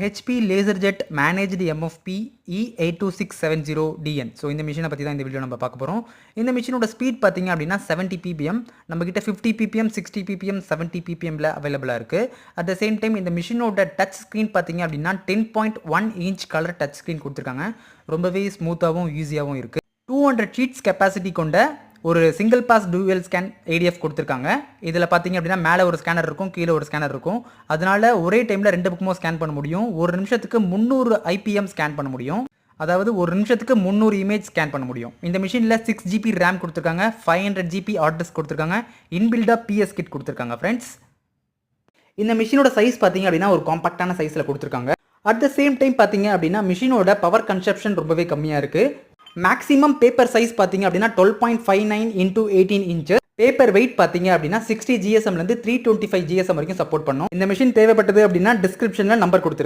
HP LaserJet Managed MFP E82670DN. So இந்த மிஷினை பற்றி தான் இந்த வீடியோ நம்ம பார்க்க போகிறோம். இந்த மிஷினோட ஸ்பீட் பார்த்தீங்க அப்படின்னா 70 ppm. நம்மக்கிட்ட 50 ppm, 60 ppm, 70 ppmல அவைலபிளாக இருக்குது. அட் த சேம் டைம் இந்த மிஷினோட டச் ஸ்க்ரீன் பார்த்தீங்க அப்படின்னா 10.1 inch கலர் டச் ஸ்க்ரீன் கொடுத்துருக்காங்க. ரொம்பவே ஸ்மூத்தாகவும் ஈஸியாகவும் இருக்குது. 200 sheets கெப்பாசிட்டி கொண்ட ஒரு single pass dual scan ADF கொடுத்துருக்காங்க. இதில் பார்த்தீங்க அப்படின்னா மேலே ஒரு ஸ்கேனர் இருக்கும், கீழே ஒரு ஸ்கேனர் இருக்கும். அதனால ஒரே டைமில் 2 பக்கமும் ஸ்கேன் பண்ண முடியும். ஒரு நிமிஷத்துக்கு 300 IPM ஸ்கேன் பண்ண முடியும். அதாவது ஒரு நிமிஷத்துக்கு 300 இமேஜ் ஸ்கேன் பண்ண முடியும். இந்த மிஷினில் 6 GB ரேம் கொடுத்துருக்காங்க, 500 GB ஹார்ட் டிஸ்க் கொடுத்துருக்காங்க, இன்பில்டாக PS கிட் கொடுத்துருக்காங்க ஃப்ரெண்ட்ஸ். இந்த மிஷினோட சைஸ் பார்த்தீங்க அப்படின்னா ஒரு காம்பாக்டான சைஸில் கொடுத்துருக்காங்க. அட் த சேம் டைம் பார்த்தீங்க அப்படின்னா மிஷினோட பவர் கன்சப்ஷன் ரொம்பவே கம்மியாக இருக்குது. மேக்ஸிமம் பேப்பர் சைஸ் பார்த்தீங்க அப்படின்னா 12.59 into 18 inches. பேப்பர் வெயிட் பார்த்தீங்க அப்படின்னா 60 GSM லேருந்து 325 GSM வரைக்கும் சப்போர்ட் பண்ணும். இந்த மிஷின் தேவைப்பட்டது அப்படின்னா டிஸ்கிரிப்ஷனில் நம்பர் கொடுத்துருக்கு.